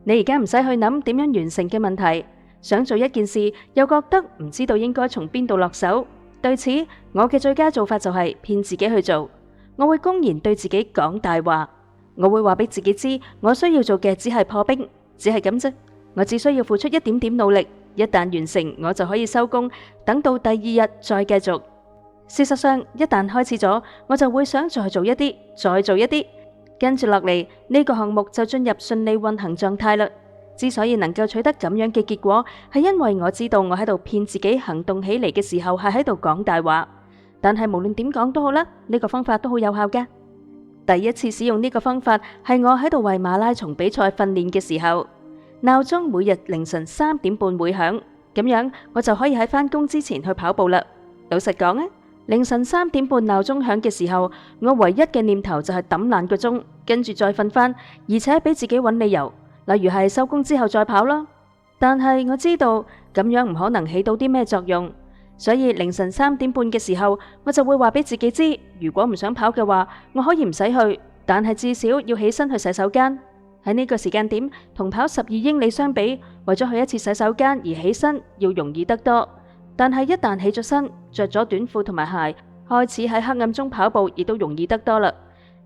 你而家唔使去諗點樣完成嘅問題，想做一件事又覺得唔知道應該從邊度落手。對此，我嘅最佳做法就係騙自己去做。我會公然對自己講大話，我會話俾自己知，我需要做嘅只係破冰，只係咁啫。我只需要付出一點點努力，一旦完成，我就可以收工，等到第二日再繼續。事實上，一旦開始咗，我就會想再做一啲，再做一啲，跟住落嚟呢個項目就進入順利運行狀態啦。之所以能夠取得咁樣嘅結果，係因為我知道我喺度騙自己行動起嚟嘅時候係喺度講大話。但係無論點講都好啦，呢個方法都好有效㗎。第一次使用呢個方法係我喺度為馬拉松比賽訓練嘅時候，鬧鐘每日凌晨3點半會響，咁樣我就可以喺返工之前去跑步啦。老實講啊，凌晨3點半鬧鐘響嘅時候，我唯一嘅念頭就係抌爛個鐘，跟住再瞓返，而且俾自己揾理由，例如係收工之後再跑啦。但係我知道咁樣唔可能起到啲咩作用，所以凌晨3點半嘅時候，我就會話俾自己知，如果唔想跑嘅話，我可以唔使去，但係至少要起身去洗手間。喺呢個時間點，同跑12英里相比，為咗去一次洗手間而起身要容易得多。但係一旦起咗身，着咗短褲同埋鞋，開始喺黑暗中跑步，亦都容易得多啦。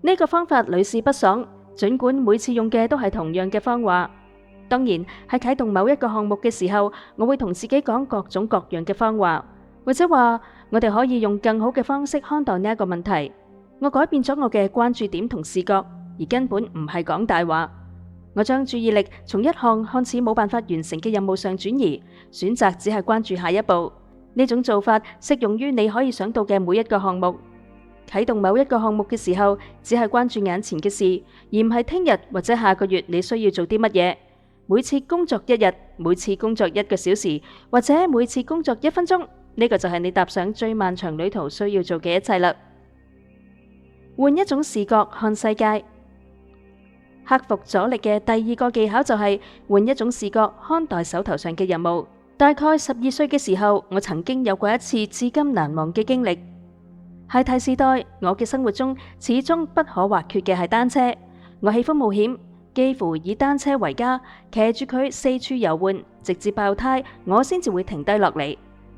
呢個方法屢試不爽，儘管每次用嘅都係同樣嘅謊話。當然喺啟動某一個項目嘅時候，我會同自己講各種各樣嘅謊話，或者話我哋可以用更好嘅方式看待呢一個問題。我改變咗我嘅關注點同視覺，而根本唔係講大話。我將注意力從一項看似冇辦法完成嘅任務上轉移，選擇只係關注下一步。呢種做法適用於你可以想到嘅每一個項目。啟動某一個項目嘅時候，只係關注眼前嘅事，而唔係聽日或者下個月你需要做啲乜嘢。每次工作1日，每次工作1個小時，或者每次工作1分鐘，呢個就係你踏上最漫長旅途需要做嘅一切啦。換一種視覺看世界。克服阻力嘅第二個技巧就係換一種視覺看待手頭上嘅任務。大概12歲嘅時候，我曾經有過一次至今難忘嘅經歷。孩提時代，我嘅生活中始終不可或缺嘅係單車。我喜歡冒險，幾乎以單車為家，騎住佢四處遊玩，直至爆胎，我先至會停低落嚟。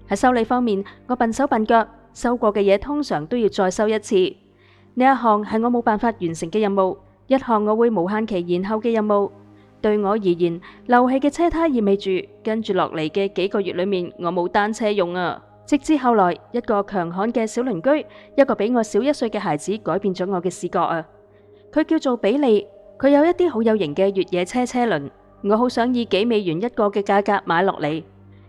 喺修理方面，我笨手笨腳，收過嘅嘢通常都要再收一次。呢一項係我冇辦法完成嘅任務，一項我會無限期延後嘅任務。對我而言，漏氣嘅車胎意味住跟住落嚟嘅幾個月裏面，我冇單車用啊！直至後來，一個強悍嘅小鄰居，一個比我小1歲嘅孩子，改變咗我嘅視覺啊！佢叫做比利，佢有一啲好有型嘅越野車車輪，我好想以幾美元一個嘅價格買落嚟。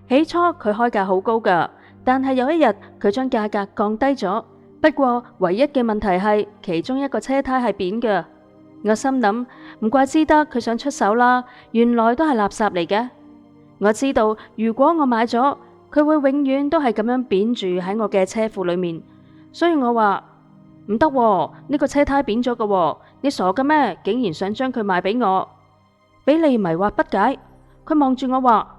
起初佢開價好高㗎，但係有一日佢將價格降低咗。不過唯一嘅問題係其中一個車胎係扁嘅。我心諗，唔怪之得佢想出手啦，原來都係垃圾嚟嘅。我知道如果我買咗，佢會永遠都係咁樣扁住喺我嘅車庫裏面，所以我話唔得，呢個車胎扁咗嘅，你傻嘅咩？竟然想將佢賣俾我？比利迷惑不解，佢望住我話：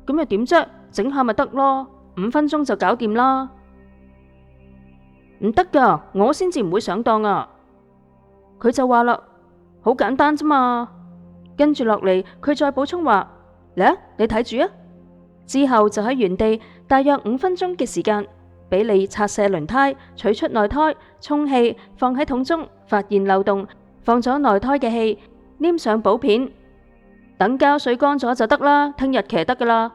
咁又點啫？整下咪得咯，5分鐘就搞掂啦。唔得噶，我先至唔會上當啊！佢就話啦，好簡單啫嘛。跟住落嚟，佢再補充話：嚟啊，你睇住啊！之後就喺原地大約5分鐘嘅時間，比利拆卸輪胎，取出內胎，充氣，放喺桶中，發現漏洞，放咗內胎嘅氣，黏上補片，等膠水乾咗就得啦，聽日騎得噶啦。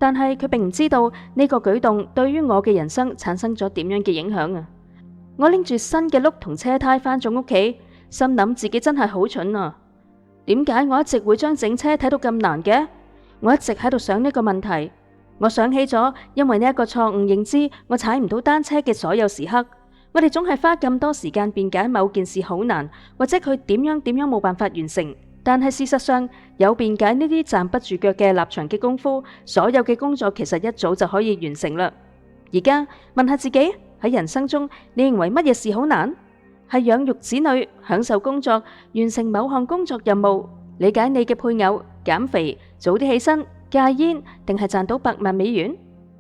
但係佢並唔知道呢個舉動對於我嘅人生產生咗點樣嘅影響啊！我拎住新嘅轆同車胎返咗屋企，心諗自己真係好蠢啊！點解我一直會將整車睇到咁難嘅？我一直喺度想呢個問題。我想起咗，因為呢一個錯誤認知，我踩唔到單車嘅所有時刻。我哋總係花咁多時間辯解某件事好難，或者佢點樣冇辦法完成。但係事實上，有辯解呢啲站不住腳嘅立場嘅功夫，所有嘅工作其實一早就可以完成啦。而家問下自己，喺人生中，你認為乜嘢事好難？係養育子女、享受工作、完成某項工作任務、理解你嘅配偶、減肥、早啲起身、戒煙，定係賺到100萬美元？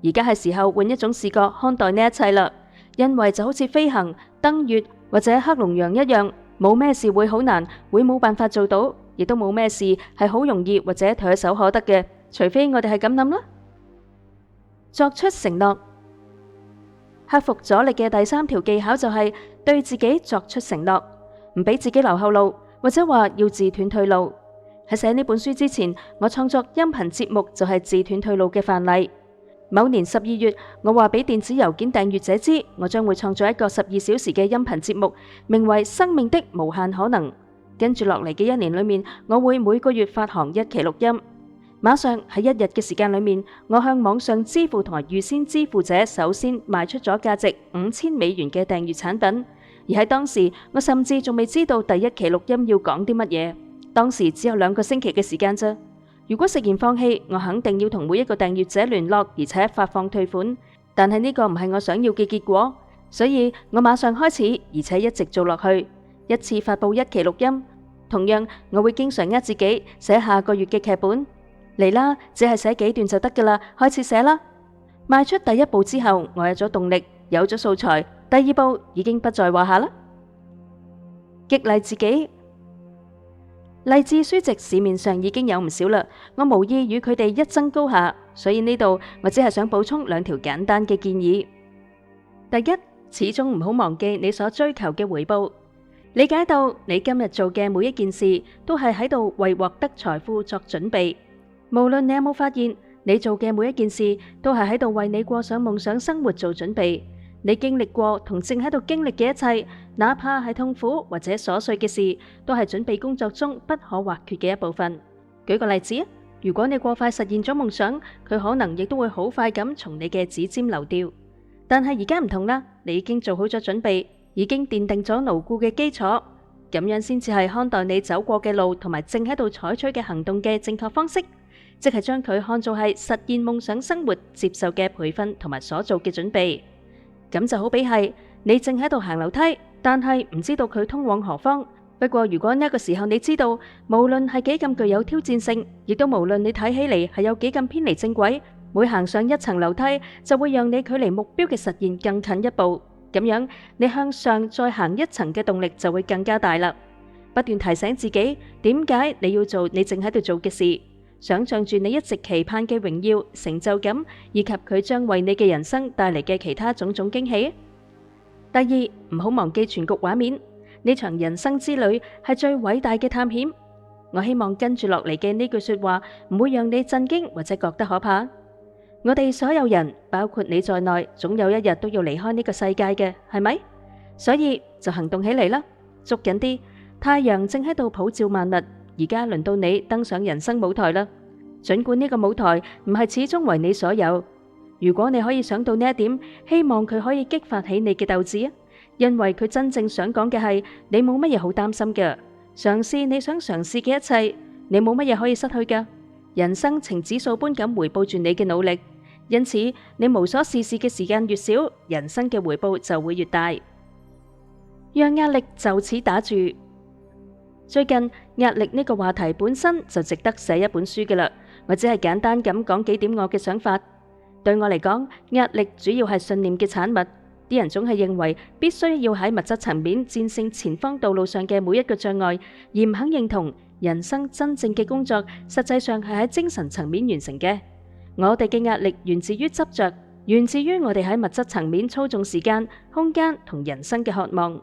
而家係時候換一種視角看待呢一切啦，因為就好似飛行、登月或者黑龍洋一樣，冇咩事會好難，會冇辦法做到，亦都冇咩事係好容易或者唾手可得嘅，除非我哋係咁諗啦。作出承諾，克服阻力嘅第3條技巧就係對自己作出承諾，唔俾自己留後路，或者話要自斷退路。喺寫呢本書之前，我創作音頻節目就係自斷退路嘅範例。某年12月，我話俾電子郵件訂閱者知，我將會創作一個12小時嘅音頻節目，名為《生命的無限可能》。跟住落嚟嘅1年裏面，我會每個月發行1期錄音。馬上喺1日嘅時間裏面，我向網上支付同埋預先支付者首先賣出咗價值$5000嘅訂閱產品。而喺當時，我甚至仲未知道第1期錄音要講啲乜嘢。當時只有2個星期嘅時間啫。如果食言放棄，我肯定要同每一個訂閱者聯絡，而且發放退款。但係呢個唔係我想要嘅結果，所以我馬上開始，而且一直做落去，一次發佈1期錄音。同樣，我會經常自己寫下個月嘅劇本。嚟啦，只係寫幾段就得噶啦，開始寫啦。邁出第1步之後，我有咗動力，有咗素材，第2步已經不在話下啦。激勵自己。勵志書籍市面上已經有唔少啦，我無意與佢哋一爭高下，所以呢度我只係想補充2條簡單嘅建議。第一，始終唔好忘記你所追求嘅回報，理解到你今日做嘅每一件事都係喺度為獲得財富作準備。無論你有冇發現，你做嘅每一件事都係喺度為你過上夢想生活做準備。你經歷過同正喺度經歷嘅一切，哪怕係痛苦或者瑣碎嘅事，都係準備工作中不可或缺嘅一部分。舉個例子，如果你過快實現咗夢想，佢可能亦都會好快咁從你嘅指尖流掉。但係而家唔同啦，你已經做好咗準備，已經奠定咗牢固嘅基礎，咁樣先至係看待你走過嘅路同埋正喺度採取嘅行動嘅正確方式，即係將佢看做係實現夢想生活接受嘅培訓同埋所做嘅準備。咁就好比係你正喺度行樓梯，但係唔知道佢通往何方。不過如果呢個時候你知道，無論係幾咁具有挑戰性，亦都無論你睇起嚟係有幾咁偏離正軌，每行上一層樓梯就會讓你距離目標嘅實現更近一步。咁樣你向上再行一層嘅動力就會更加大啦。不斷提醒自己點解你要做你正喺度做嘅事。想象住你一直期盼嘅榮耀、成就感，以及佢將為你嘅人生帶嚟嘅其他種種驚喜。第二，唔好忘記全局畫面，呢場人生之旅係最偉大嘅探險。我希望跟住落嚟嘅呢句說話唔會讓你震驚或者覺得可怕。我哋所有人，包括你在內，總有一日都要離開呢個世界嘅，係咪？所以就行動起嚟啦，捉緊啲，太陽正喺度普照萬物。而家輪到你登上人生舞台啦，儘管呢個舞台唔係始終為你所有。如果你可以想到呢一點，希望佢可以激發起你嘅鬥志啊！因為佢真正想講嘅係，你冇乜嘢好擔心嘅，嘗試你想嘗試嘅一切，你冇乜嘢可以失去嘅。人生呈指數般咁回報住你嘅努力，因此你無所事事嘅時間越少，人生嘅回報就會越大。讓壓力就此打住。最近壓力呢個話題本身就值得寫一本書嘅啦，我只係簡單咁講幾點我嘅想法。對我嚟講，壓力主要係信念嘅產物。啲人總係認為必須要喺物質層面戰勝前方道路上嘅每一個障礙，而唔肯認同人生真正嘅工作實際上係喺精神層面完成嘅。我哋嘅壓力源自於執着，源自於我哋喺物質層面操縱時間、空間同人生嘅渴望。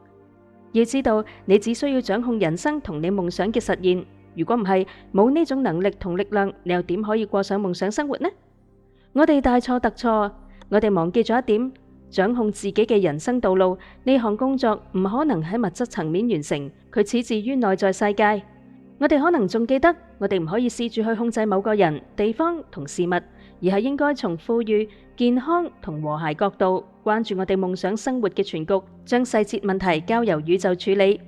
要知道，你只需要掌控人生同你夢想嘅實現。如果唔係，冇呢種能力同力量，你又點可以過上夢想生活呢？我哋大錯特錯，我哋忘記咗一點，掌控自己嘅人生道路呢項工作唔可能喺物質層面完成，佢始自於內在世界。我哋可能仲記得，我哋唔可以試住去控制某個人、地方同事物，而係應該從富裕、健康同和諧角度關注我哋夢想生活嘅全局，將細節問題交由宇宙處理。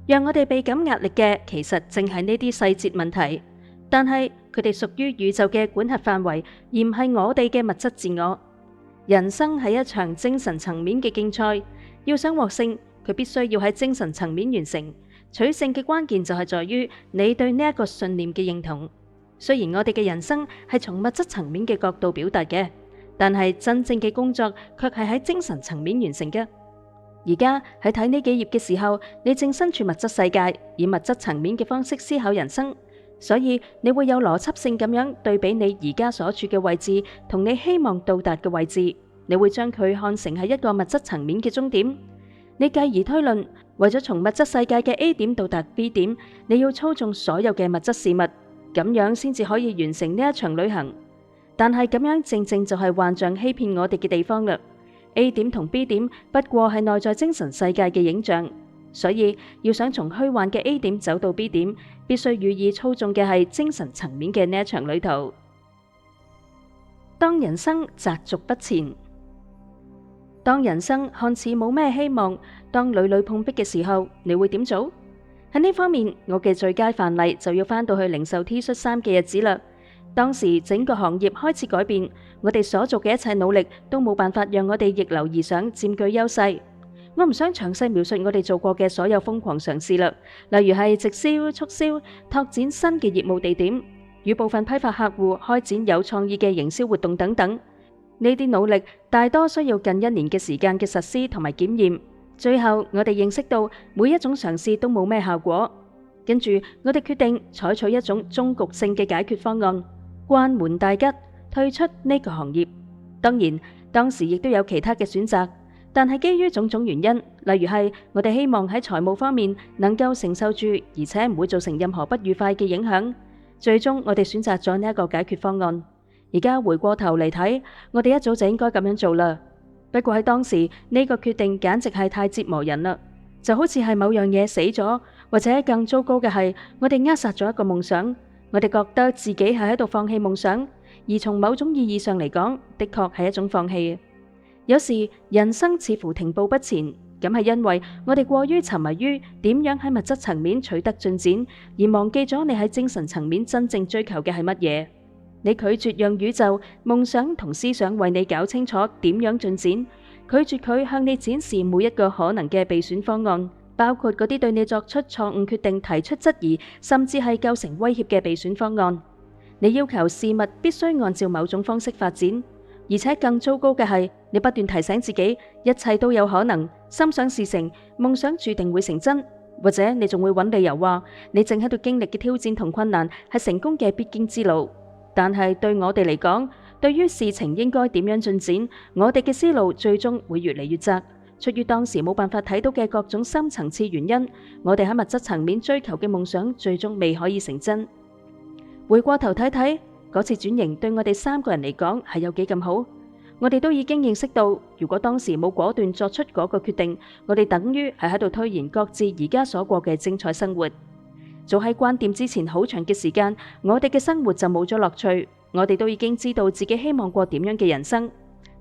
讓我哋倍感壓力嘅，其實正係呢啲細節問題，但係佢哋屬於宇宙嘅管轄範圍，而唔係我哋嘅物質自我。人生係一場精神層面嘅競賽，要想獲勝，佢必須要喺精神層面完成。取勝嘅關鍵就係在於你對呢一個信念嘅認同。雖然我哋嘅人生係從物質層面嘅角度表達嘅，但係真正嘅工作卻係喺精神層面完成嘅。而家喺睇呢幾頁嘅時候，你正身處物質世界，以物質層面嘅方式思考人生，所以你會有邏輯性咁樣對比你而家所處嘅位置同你希望到達嘅位置，你會將佢看成係一個物質層面嘅終點。你繼而推論，為咗從物質世界嘅 A 點到達 B 點，你要操縱所有嘅物質事物，咁樣先至可以完成呢一場旅行。但係咁樣正正就係幻象欺騙我哋嘅地方啦。A 點同 B 點不過係內在精神世界嘅影像，所以要想從虛幻嘅 A 點走到 B 點，必須予以操縱嘅係精神層面嘅呢一場旅途。當人生擲逐不前，當人生看似冇咩希望，當屢屢碰壁嘅時候，你會點做？喺呢方面，我嘅最佳範例就要返到去零售 T 恤衫嘅日子啦。當時整個行業開始改變，我哋所做嘅一切努力都冇辦法讓我哋逆流而上，佔據優勢。我唔想詳細描述我哋做過嘅所有瘋狂嘗試啦，例如係直銷、促銷、拓展新嘅業務地點，與部分批發客戶開展有創意嘅營銷活動等等。呢啲努力大多需要近1年嘅時間嘅實施同埋檢驗。最後我哋認識到每一種嘗試都冇咩效果，跟住我哋決定採取一種終局性嘅解決方案。關門大吉，退出呢個行業。當然，當時亦都有其他嘅選擇，但係基於種種原因，例如係我哋希望喺財務方面能夠承受住，而且唔會造成任何不愉快嘅影響。最終我哋選擇咗呢一個解決方案。而家回過頭嚟睇，我哋一早就應該咁樣做啦。不過喺當時呢個決定簡直係太折磨人啦，就好似係某樣嘢死咗，或者更糟糕嘅係我哋扼殺咗一個夢想。我哋覺得自己係喺度放棄夢想，而從某種意義上嚟講，的確係一種放棄。有時人生似乎停步不前，咁係因為我哋過於沉迷於點樣喺物質層面取得進展，而忘記咗你喺精神層面真正追求嘅係乜嘢。你拒絕讓宇宙、夢想同思想為你搞清楚點樣進展，拒絕佢向你展示每一個可能嘅備選方案，包括嗰啲對你作出錯誤決定提出質疑，甚至係構成威脅嘅備選方案。你要求事物必須按照某種方式發展，而且更糟糕嘅係，你不斷提醒自己一切都有可能，心想事成，夢想注定會成真。或者你仲會揾理由話，你正喺度經歷嘅挑戰同困難係成功嘅必經之路。但係對我哋嚟講，對於事情應該點樣進展，我哋嘅思路最終會越嚟越窄。出於當時冇辦法睇到嘅各種深層次原因，我哋喺物質層面追求嘅夢想最終未可以成真。回過頭睇睇，嗰次轉型對我哋3個人嚟講係有幾咁好。我哋都已經認識到，如果當時冇果斷作出嗰個決定，我哋等於係喺度推延各自而家所過嘅精彩生活。早喺關店之前好長嘅時間，我哋嘅生活就冇咗樂趣。我哋都已經知道自己希望過點樣嘅人生，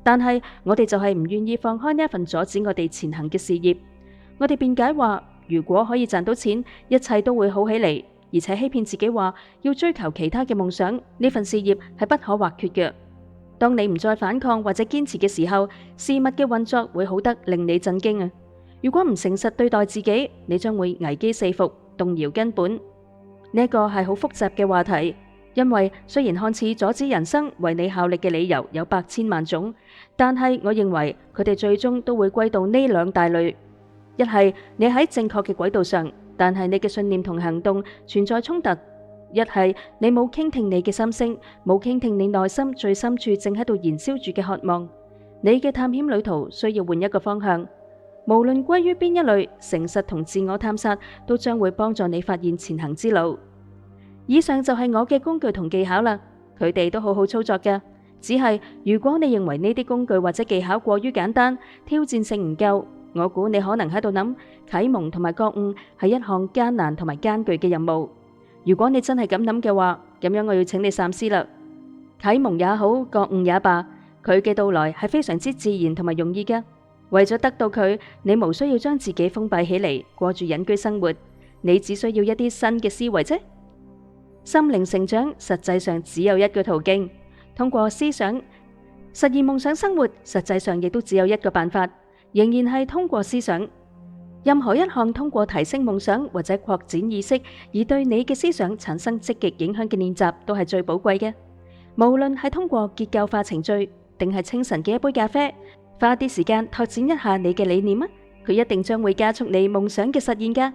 但係我哋就係唔願意放開呢一份阻止我哋前行嘅事業。我哋辯解話，如果可以賺到錢，一切都會好起嚟，而且欺騙自己話要追求其他嘅夢想，呢份事業係不可或缺嘅。當你唔再反抗或者堅持嘅時候，事物嘅運作會好得令你震驚啊！如果唔誠實對待自己，你將會危機四伏，動搖根本。呢一個係好複雜嘅話題，因為雖然看似阻止人生為你效力嘅理由有百千萬種，但係我認為佢哋最終都會歸到呢2大類：一係你喺正確嘅軌道上，但係你嘅信念同行動存在衝突；一係你冇傾聽你嘅心聲，冇傾聽你內心最深處正喺度燃燒住嘅渴望。你嘅探險旅途需要換一個方向。無論歸於邊一類，誠實同自我探索都將會幫助你發現前行之路。以上就係我嘅工具同技巧啦，佢哋都好好操作嘅。只係如果你認為呢啲工具或者技巧過於簡單，挑戰性唔夠，我估你可能喺度諗啟蒙同埋覺悟係一項艱難同埋艱巨嘅任務。如果你真係咁諗嘅話，咁樣我要請你三思啦。啟蒙也好，覺悟也罷，佢嘅到來係非常之自然同埋容易嘅。為咗得到佢，你無需要將自己封閉起嚟，過住隱居生活。你只需要一啲新嘅思維啫。心靈成長實際上只有一個途徑，通過思想實現夢想生活。實際上亦都只有一個辦法，仍然係通過思想。任何一項通過提升夢想或者擴展意識而對你嘅思想產生積極影響嘅練習，都係最寶貴嘅。無論係通過結構化程序、定係清晨嘅一杯咖啡，花啲時間拓展一下你嘅理念啊！佢一定將會加速你夢想嘅實現㗎。